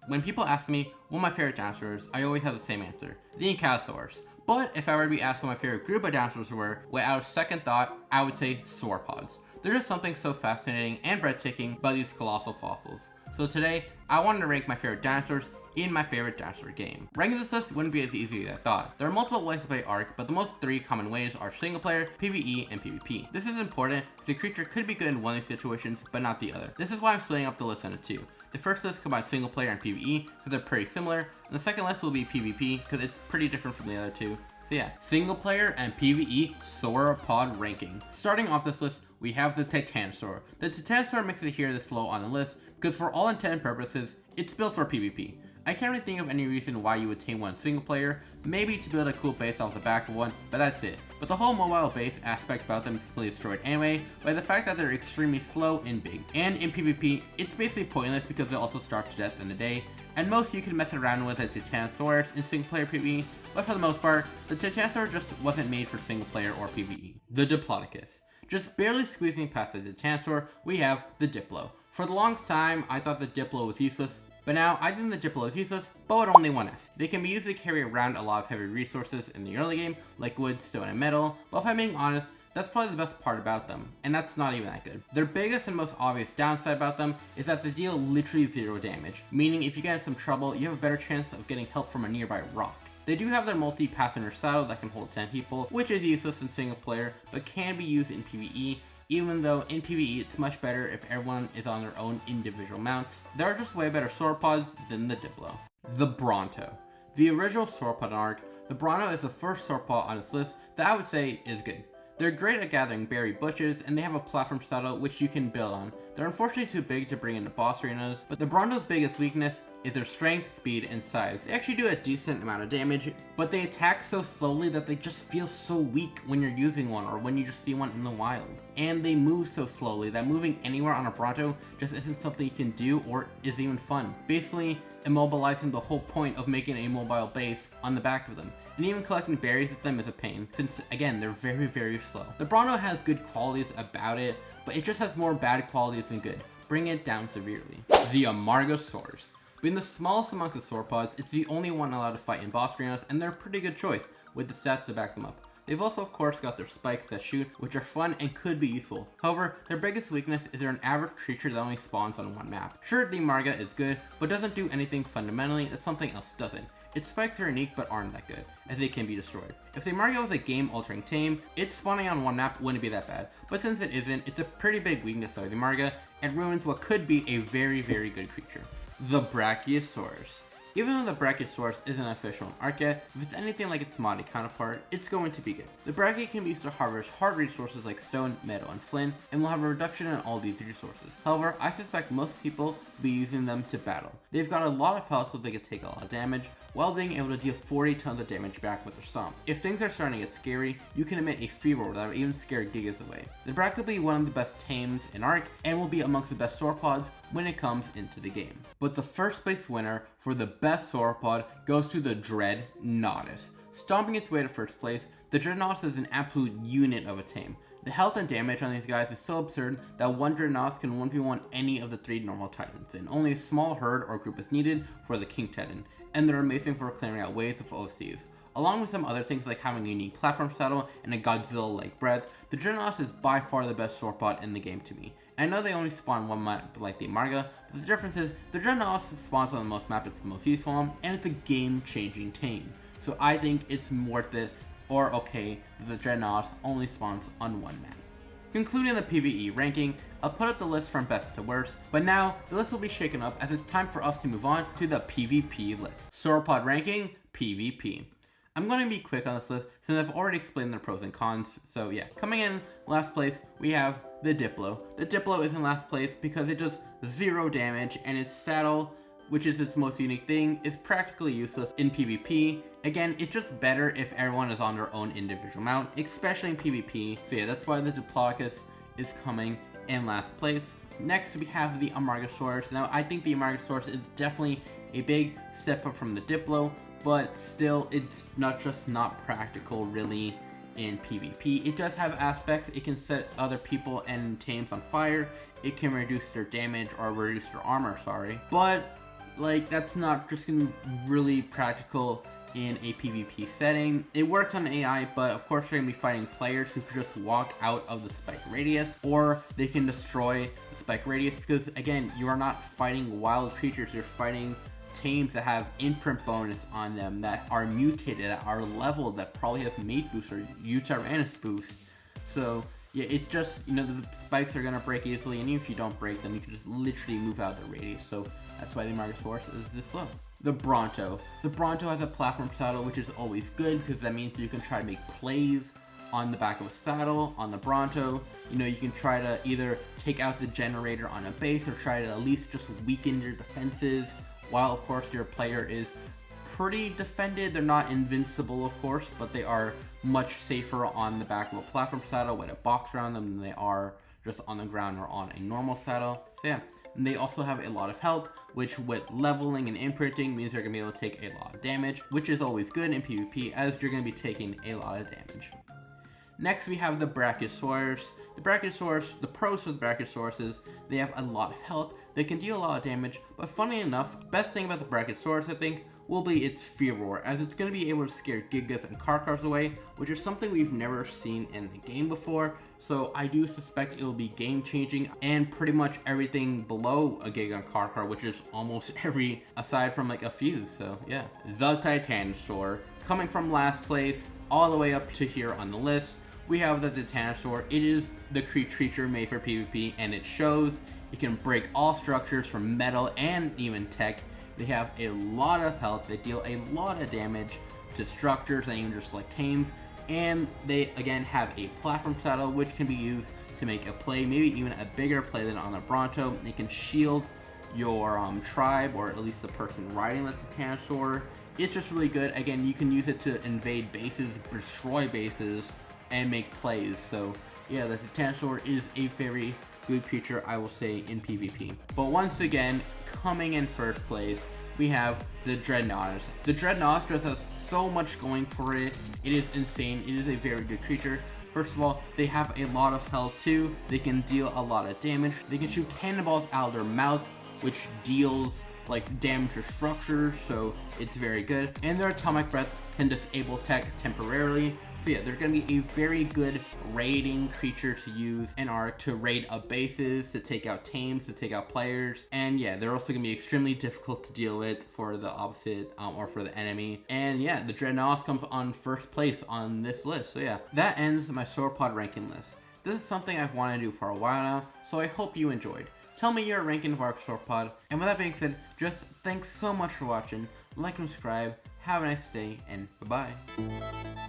When people ask me what my favorite dinosaurs, I always have the same answer, the Ankylosaurus. But if I were to be asked what my favorite group of dinosaurs were, without a second thought, I would say sauropods. There's just something so fascinating and breathtaking about these colossal fossils. So today, I wanted to rank my favorite dinosaurs in my favorite dinosaur game. Ranking this list wouldn't be as easy as I thought. There are multiple ways to play Ark, but the most three common ways are single player, PvE, and PvP. This is important because the creature could be good in one of these situations, but not the other. This is why I'm splitting up the list into two. The first list combines single player and PvE because they're pretty similar, and the second list will be PvP because it's pretty different from the other two. So yeah, single player and PvE sauropod ranking. Starting off this list, we have the Titanosaur. The Titanosaur makes it here this low on the list because for all intent and purposes, it's built for PvP. I can't really think of any reason why you would tame one single player, maybe to build a cool base off the back of one, but that's it. But the whole mobile base aspect about them is completely destroyed anyway, by the fact that they're extremely slow and big. And in PvP, it's basically pointless because they also starve to death in a day, and most you can mess around with a Titanosaurus in single player PvE, but for the most part, the Titanosaur just wasn't made for single player or PvE. The Diplodocus. Just barely squeezing past the Titanosaur, we have the Diplo. For the longest time, I thought the Diplo was useless, but now I think the Diplo is useless, but with only one S. They can be used to carry around a lot of heavy resources in the early game, like wood, stone, and metal, but if I'm being honest, that's probably the best part about them, and that's not even that good. Their biggest and most obvious downside about them is that they deal literally 0 damage, meaning if you get in some trouble, you have a better chance of getting help from a nearby rock. They do have their multi-passenger saddle that can hold 10 people, which is useless in single player, but can be used in PvE, even though in PvE it's much better if everyone is on their own individual mounts. There are just way better sauropods than the Diplo. The Bronto. The original sauropod in Ark, the Bronto is the first sauropod on this list that I would say is good. They're great at gathering berry bushes, and they have a platform saddle which you can build on. They're unfortunately too big to bring into boss arenas, but the Bronto's biggest weakness is their strength, speed, and size. They actually do a decent amount of damage, but they attack so slowly that they just feel so weak when you're using one or when you just see one in the wild. And they move so slowly that moving anywhere on a Bronto just isn't something you can do or is even fun. Basically, immobilizing the whole point of making a mobile base on the back of them. And even collecting berries with them is a pain, since again, they're very, very slow. The Bronto has good qualities about it, but it just has more bad qualities than good, bringing it down severely. The Amargasaurus. Being the smallest amongst the sauropods, it's the only one allowed to fight in boss arenas, and they're a pretty good choice, with the stats to back them up. They've also of course got their spikes that shoot, which are fun and could be useful. However, their biggest weakness is they're an average creature that only spawns on one map. Sure, the Amarga is good, but doesn't do anything fundamentally that something else doesn't. Its spikes are unique but aren't that good, as they can be destroyed. If the Amarga was a game-altering tame, its spawning on one map wouldn't be that bad, but since it isn't, it's a pretty big weakness of the Amarga, and ruins what could be a very, very good creature. The Brachiosaurus. Even though the Brachiosaurus isn't official in Ark yet, if it's anything like its modded counterpart, it's going to be good. The Brachio can be used to harvest hard resources like stone, metal, and flint, and will have a reduction in all these resources. However, I suspect most people will be using them to battle. They've got a lot of health so they can take a lot of damage, while being able to deal 40 tons of damage back with their stomp. If things are starting to get scary, you can emit a free roar that will even scare Gigas away. The Brachio will be one of the best tames in Ark, and will be amongst the best sauropods when it comes into the game. But the first place winner for the best sauropod goes to the Dreadnoughtus. Stomping its way to first place, the Dreadnoughtus is an absolute unit of a tame. The health and damage on these guys is so absurd that one Dreadnoughtus can 1v1 any of the 3 normal titans, and only a small herd or group is needed for the King Titan, and they're amazing for clearing out waves of OCs. Along with some other things like having a unique platform saddle and a Godzilla-like breath, the Dreadnoughtus is by far the best sauropod in the game to me. I know they only spawn one map like the Amarga, but the difference is the Dreadnoughtus spawns on the most map it's the most useful on, and it's a game-changing tame. So I think it's worth it, or okay, the Dreadnoughtus only spawns on one map. Concluding the PvE ranking, I'll put up the list from best to worst, but now the list will be shaken up as it's time for us to move on to the PvP list. Sauropod ranking, PvP. I'm going to be quick on this list since I've already explained the pros and cons, so yeah. Coming in last place, we have the Diplo. The Diplo is in last place because it does 0 damage, and its saddle, which is its most unique thing, is practically useless in PvP. Again, it's just better if everyone is on their own individual mount, especially in PvP. So yeah, that's why the Diplodocus is coming in last place. Next, we have the Amargasaurus. Now, I think the Amargasaurus is definitely a big step up from the Diplo, but still, it's not practical really in PvP. It does have aspects. It can set other people and tames on fire. It can reduce their damage or reduce their armor, but like that's not just gonna be really practical in a PvP setting. It works on AI, but of course you're gonna be fighting players who can just walk out of the spike radius, or they can destroy the spike radius, because again, you are not fighting wild creatures, you're fighting tames that have imprint bonus on them, that are mutated, that are leveled, that probably have mate boost or Uranus boost. So yeah, it's just, you know, the spikes are gonna break easily, and even if you don't break them, you can just literally move out of the radius. So that's why the Margosaurus is this low. The Bronto. The Bronto has a platform saddle, which is always good because that means you can try to make plays on the back of a saddle on the Bronto. You know, you can try to either take out the generator on a base or try to at least just weaken your defenses, while of course your player is pretty defended. They're not invincible, of course, but they are much safer on the back of a platform saddle with a box around them than they are just on the ground or on a normal saddle. So yeah. And they also have a lot of health, which with leveling and imprinting means they're going to be able to take a lot of damage, which is always good in PvP as you're going to be taking a lot of damage. Next we have the Brachiosaurus. The Brachiosaurus, the pros for the Brachiosaurus is they have a lot of health, they can deal a lot of damage, but funny enough, best thing about the Brachiosaurus I think will be its Fear Roar, as it's going to be able to scare Gigas and Karkars away, which is something we've never seen in the game before. So I do suspect it will be game changing, and pretty much everything below a Giga and Karkar, which is almost every, aside from like a few. So yeah, the Titanosaur, coming from last place all the way up to here on the list, we have the Titanosaur. It is the creature made for PvP, and it shows. It can break all structures from metal and even tech. They have a lot of health, they deal a lot of damage to structures and even just like tames, and they again have a platform saddle which can be used to make a play, maybe even a bigger play than on the Bronto. It can shield your tribe, or at least the person riding the Titanosaur. It's just really good. Again, you can use it to invade bases, destroy bases, and make plays. So yeah, the Titanosaur is a very good creature, I will say, in PvP. But once again, coming in first place, we have the Dreadnoughtus. The Dreadnoughtus just has so much going for it. It is insane. It is a very good creature. First of all, they have a lot of health too. They can deal a lot of damage. They can shoot cannonballs out of their mouth, which deals like damage to structures, so it's very good. And their Atomic Breath can disable tech temporarily. So yeah, they're going to be a very good raiding creature to use in Ark, to raid up bases, to take out tames, to take out players. And yeah, they're also going to be extremely difficult to deal with for the opposite, or for the enemy. And yeah, the Dreadnoughtus comes on first place on this list. So yeah, that ends my sauropod ranking list. This is something I've wanted to do for a while now, so I hope you enjoyed. Tell me your ranking of Ark Sauropod. And with that being said, just thanks so much for watching. Like and subscribe. Have a nice day, and bye-bye.